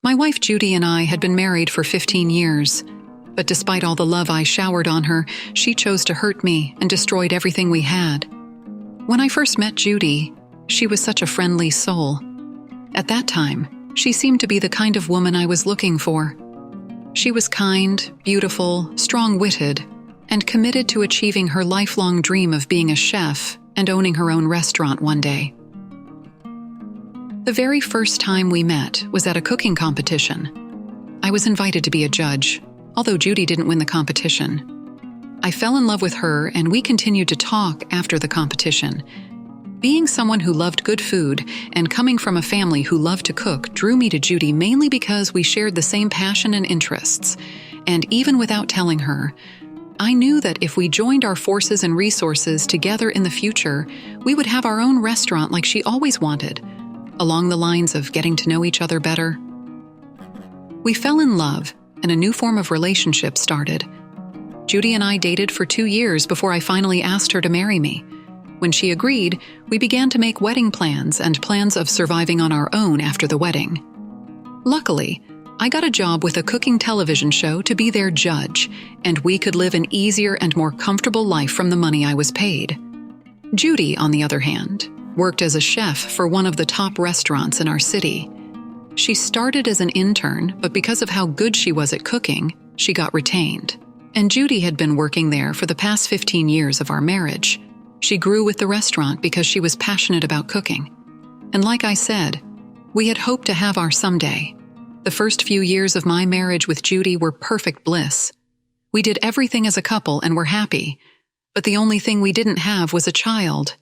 My wife Judy and I had been married for 15 years, but despite all the love I showered on her, she chose to hurt me and destroyed everything we had. When I first met Judy, she was such a friendly soul. At that time, she seemed to be the kind of woman I was looking for. She was kind, beautiful, strong-witted, and committed to achieving her lifelong dream of being a chef and owning her own restaurant one day. The very first time we met was at a cooking competition. I was invited to be a judge, although Judy didn't win the competition. I fell in love with her and we continued to talk after the competition. Being someone who loved good food and coming from a family who loved to cook drew me to Judy mainly because we shared the same passion and interests. And even without telling her, I knew that if we joined our forces and resources together in the future, we would have our own restaurant like she always wanted, along the lines of getting to know each other better. We fell in love, and a new form of relationship started. Judy and I dated for 2 years before I finally asked her to marry me. When she agreed, we began to make wedding plans and plans of surviving on our own after the wedding. Luckily, I got a job with a cooking television show to be their judge, and we could live an easier and more comfortable life from the money I was paid. Judy, on the other hand, worked as a chef for one of the top restaurants in our city. She started as an intern, but because of how good she was at cooking, she got retained. And Judy had been working there for the past 15 years of our marriage. She grew with the restaurant because she was passionate about cooking. And like I said, we had hoped to have our someday. The first few years of my marriage with Judy were perfect bliss. We did everything as a couple and were happy, but the only thing we didn't have was a child.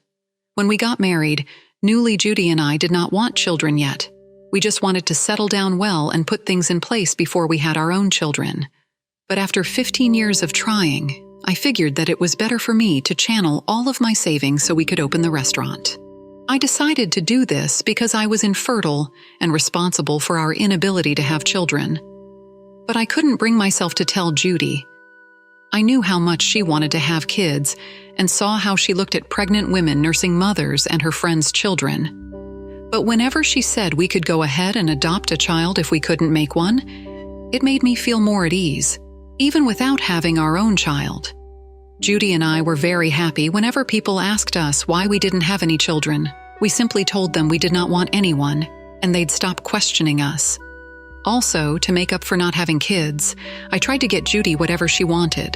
When we got married, newly Judy and I did not want children yet. We just wanted to settle down well and put things in place before we had our own children. But after 15 years of trying, I figured that it was better for me to channel all of my savings so we could open the restaurant. I decided to do this because I was infertile and responsible for our inability to have children. But I couldn't bring myself to tell Judy. I knew how much she wanted to have kids and saw how she looked at pregnant women nursing mothers and her friends' children. But whenever she said we could go ahead and adopt a child if we couldn't make one, it made me feel more at ease, even without having our own child. Judy and I were very happy whenever people asked us why we didn't have any children. We simply told them we did not want anyone, and they'd stop questioning us. Also, to make up for not having kids, I tried to get Judy whatever she wanted.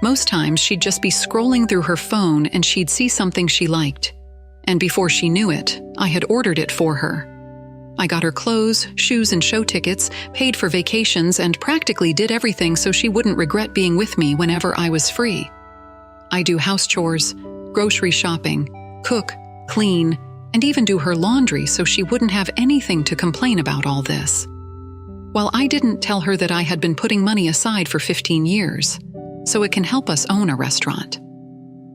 Most times, she'd just be scrolling through her phone and she'd see something she liked. And before she knew it, I had ordered it for her. I got her clothes, shoes, and show tickets, paid for vacations, and practically did everything so she wouldn't regret being with me whenever I was free. I do house chores, grocery shopping, cook, clean, and even do her laundry so she wouldn't have anything to complain about all this. While I didn't tell her that I had been putting money aside for 15 years, so it can help us own a restaurant.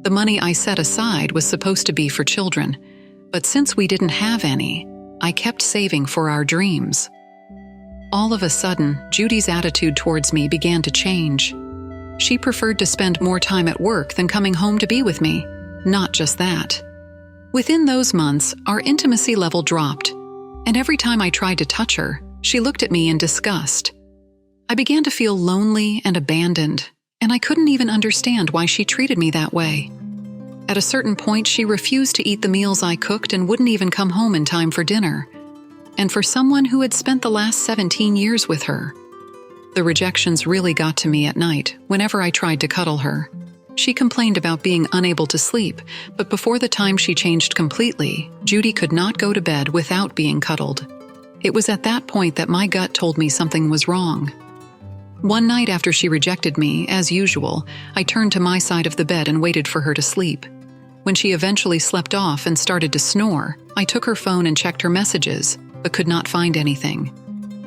The money I set aside was supposed to be for children, but since we didn't have any, I kept saving for our dreams. All of a sudden, Judy's attitude towards me began to change. She preferred to spend more time at work than coming home to be with me. Not just that. Within those months, our intimacy level dropped, and every time I tried to touch her, she looked at me in disgust. I began to feel lonely and abandoned, and I couldn't even understand why she treated me that way. At a certain point, she refused to eat the meals I cooked and wouldn't even come home in time for dinner. And for someone who had spent the last 17 years with her, the rejections really got to me at night whenever I tried to cuddle her. She complained about being unable to sleep, but before the time she changed completely, Judy could not go to bed without being cuddled. It was at that point that my gut told me something was wrong. One night after she rejected me, as usual, I turned to my side of the bed and waited for her to sleep. When she eventually slept off and started to snore, I took her phone and checked her messages, but could not find anything.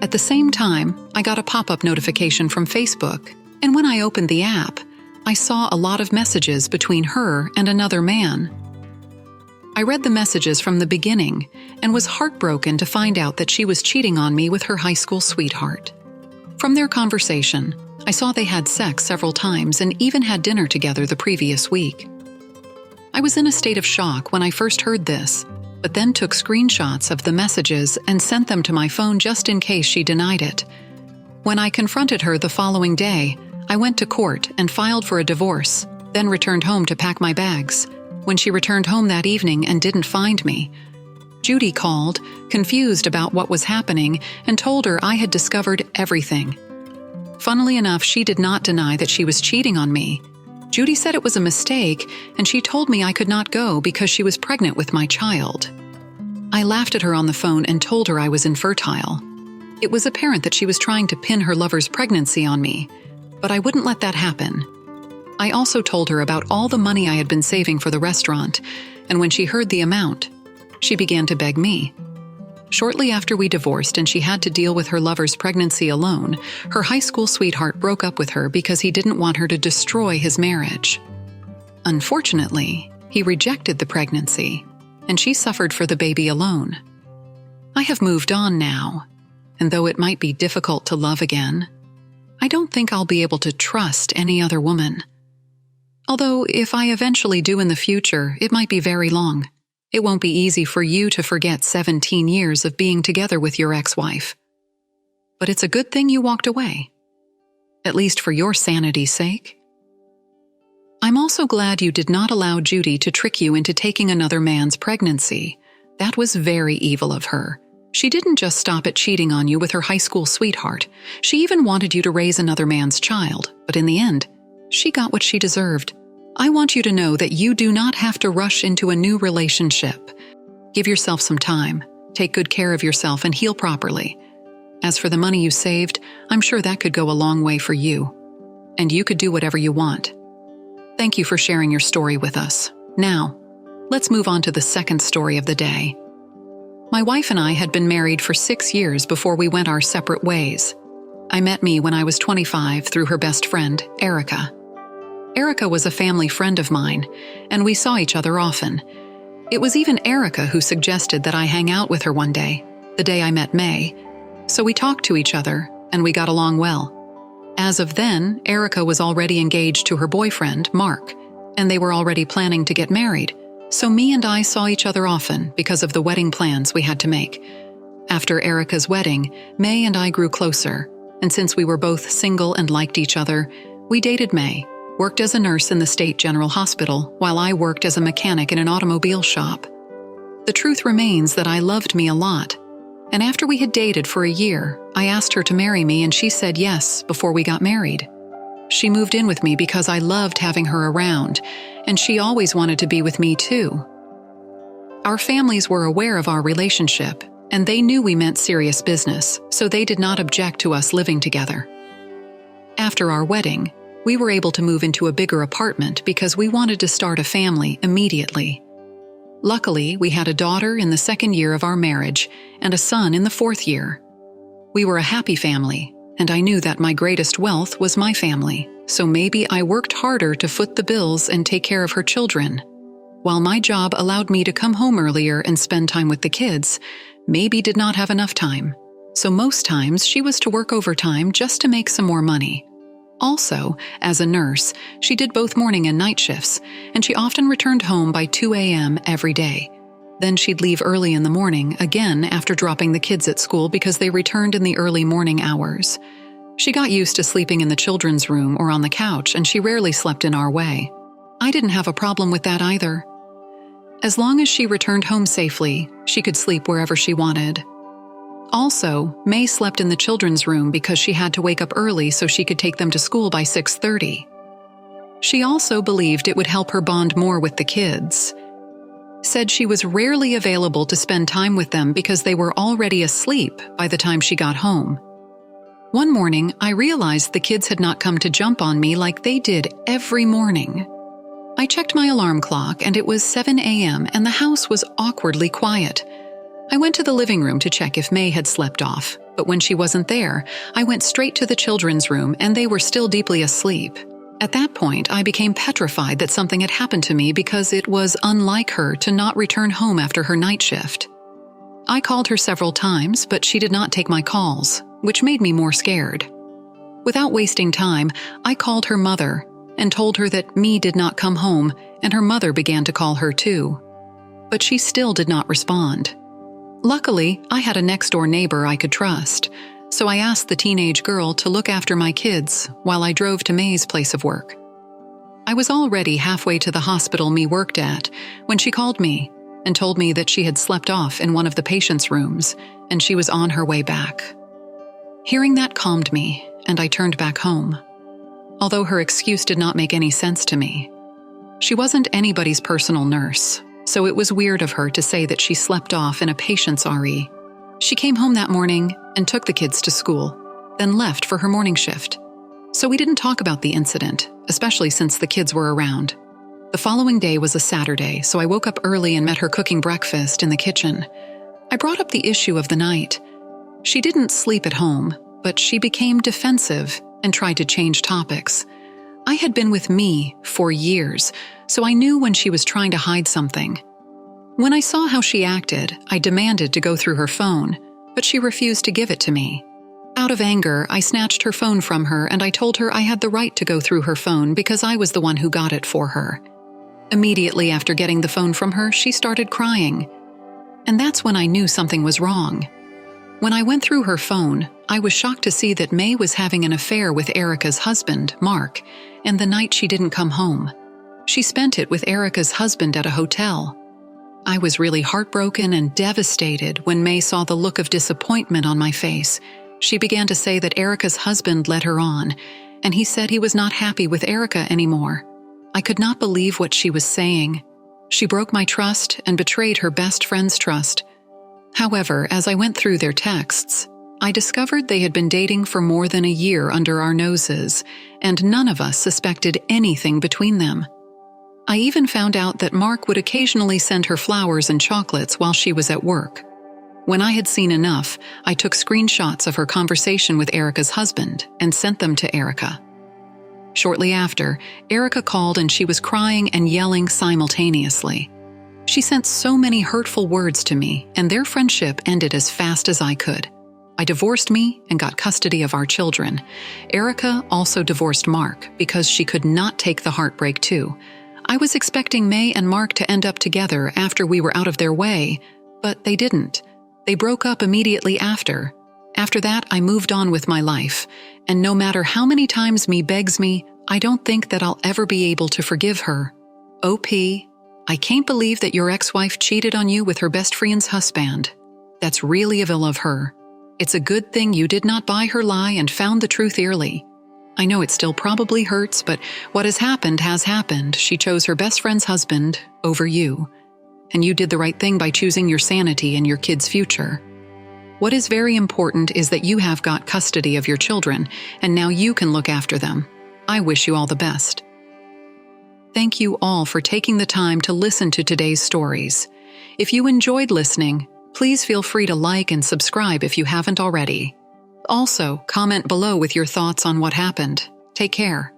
At the same time, I got a pop-up notification from Facebook, and when I opened the app, I saw a lot of messages between her and another man. I read the messages from the beginning and was heartbroken to find out that she was cheating on me with her high school sweetheart. From their conversation, I saw they had sex several times and even had dinner together the previous week. I was in a state of shock when I first heard this, but then took screenshots of the messages and sent them to my phone just in case she denied it. When I confronted her the following day, I went to court and filed for a divorce, then returned home to pack my bags. When she returned home that evening and didn't find me, Judy called, confused about what was happening, and told her I had discovered everything. Funnily enough, she did not deny that she was cheating on me. Judy said it was a mistake, and she told me I could not go because she was pregnant with my child. I laughed at her on the phone and told her I was infertile. It was apparent that she was trying to pin her lover's pregnancy on me, but I wouldn't let that happen. I also told her about all the money I had been saving for the restaurant, and when she heard the amount, she began to beg me. Shortly after we divorced and she had to deal with her lover's pregnancy alone, her high school sweetheart broke up with her because he didn't want her to destroy his marriage. Unfortunately, he rejected the pregnancy, and she suffered for the baby alone. I have moved on now, and though it might be difficult to love again, I don't think I'll be able to trust any other woman. Although, if I eventually do in the future, it might be very long. It won't be easy for you to forget 17 years of being together with your ex-wife. But it's a good thing you walked away. At least for your sanity's sake. I'm also glad you did not allow Judy to trick you into taking another man's pregnancy. That was very evil of her. She didn't just stop at cheating on you with her high school sweetheart. She even wanted you to raise another man's child, but in the end, she got what she deserved. I want you to know that you do not have to rush into a new relationship. Give yourself some time, take good care of yourself, and heal properly. As for the money you saved, I'm sure that could go a long way for you. And you could do whatever you want. Thank you for sharing your story with us. Now, let's move on to the second story of the day. My wife and I had been married for 6 years before we went our separate ways. I met me when I was 25 through her best friend, Erica. Erica was a family friend of mine, and we saw each other often. It was even Erica who suggested that I hang out with her one day, the day I met May. So we talked to each other, and we got along well. As of then, Erica was already engaged to her boyfriend, Mark, and they were already planning to get married. So me and I saw each other often because of the wedding plans we had to make. After Erica's wedding, May and I grew closer, and since we were both single and liked each other, we dated May, worked as a nurse in the state general hospital while I worked as a mechanic in an automobile shop. The truth remains that I loved me a lot, and after we had dated for a year, I asked her to marry me and she said yes before we got married. She moved in with me because I loved having her around, and she always wanted to be with me too. Our families were aware of our relationship, and they knew we meant serious business, so they did not object to us living together. After our wedding, we were able to move into a bigger apartment because we wanted to start a family immediately. Luckily, we had a daughter in the 2nd year of our marriage and a son in the 4th year. We were a happy family, and I knew that my greatest wealth was my family, so maybe I worked harder to foot the bills and take care of her children. While my job allowed me to come home earlier and spend time with the kids, maybe did not have enough time. So most times she was to work overtime just to make some more money. Also, as a nurse, she did both morning and night shifts, and she often returned home by 2 a.m. every day. Then she'd leave early in the morning, again after dropping the kids at school because they returned in the early morning hours. She got used to sleeping in the children's room or on the couch, and she rarely slept in our way. I didn't have a problem with that either. As long as she returned home safely, she could sleep wherever she wanted. Also, May slept in the children's room because she had to wake up early so she could take them to school by 6:30. She also believed it would help her bond more with the kids. Said she was rarely available to spend time with them because they were already asleep by the time she got home. One morning, I realized the kids had not come to jump on me like they did every morning. I checked my alarm clock and it was 7 a.m. and the house was awkwardly quiet. I went to the living room to check if May had slept off, but when she wasn't there, I went straight to the children's room and they were still deeply asleep. At that point, I became petrified that something had happened to me because it was unlike her to not return home after her night shift. I called her several times, but she did not take my calls, which made me more scared. Without wasting time, I called her mother and told her that me did not come home, and her mother began to call her too. but she still did not respond. Luckily, I had a next-door neighbor I could trust, so I asked the teenage girl to look after my kids while I drove to May's place of work. I was already halfway to the hospital May worked at when she called me and told me that she had slept off in one of the patients' rooms and she was on her way back. Hearing that calmed me, and I turned back home. Although her excuse did not make any sense to me. She wasn't anybody's personal nurse, so it was weird of her to say that she slept off in a patient's RE. She came home that morning and took the kids to school, then left for her morning shift. So we didn't talk about the incident, especially since the kids were around. The following day was a Saturday, so I woke up early and met her cooking breakfast in the kitchen. I brought up the issue of the night. She didn't sleep at home, but she became defensive and tried to change topics. I had been with me for years, so I knew when she was trying to hide something. When I saw how she acted, I demanded to go through her phone, but she refused to give it to me. Out of anger, I snatched her phone from her and I told her I had the right to go through her phone because I was the one who got it for her. Immediately after getting the phone from her, she started crying. And that's when I knew something was wrong. When I went through her phone, I was shocked to see that May was having an affair with Erica's husband, Mark, and the night she didn't come home. She spent it with Erica's husband at a hotel. I was really heartbroken and devastated when May saw the look of disappointment on my face. She began to say that Erica's husband led her on, and he said he was not happy with Erica anymore. I could not believe what she was saying. She broke my trust and betrayed her best friend's trust. However, as I went through their texts, I discovered they had been dating for more than a year under our noses, and none of us suspected anything between them. I even found out that Mark would occasionally send her flowers and chocolates while she was at work. When I had seen enough, I took screenshots of her conversation with Erica's husband and sent them to Erica. Shortly after, Erica called and she was crying and yelling simultaneously. She sent so many hurtful words to me, and their friendship ended as fast as I could. I divorced me and got custody of our children. Erica also divorced Mark because she could not take the heartbreak too. I was expecting May and Mark to end up together after we were out of their way, but they didn't. They broke up immediately after. After that, I moved on with my life, and no matter how many times May begs me, I don't think that I'll ever be able to forgive her. OP, I can't believe that your ex-wife cheated on you with her best friend's husband. That's really evil of her. It's a good thing you did not buy her lie and found the truth early. I know it still probably hurts, but what has happened has happened. She chose her best friend's husband over you. And you did the right thing by choosing your sanity and your kids' future. What is very important is that you have got custody of your children, and now you can look after them. I wish you all the best. Thank you all for taking the time to listen to today's stories. If you enjoyed listening, please feel free to like and subscribe if you haven't already. Also, comment below with your thoughts on what happened. Take care.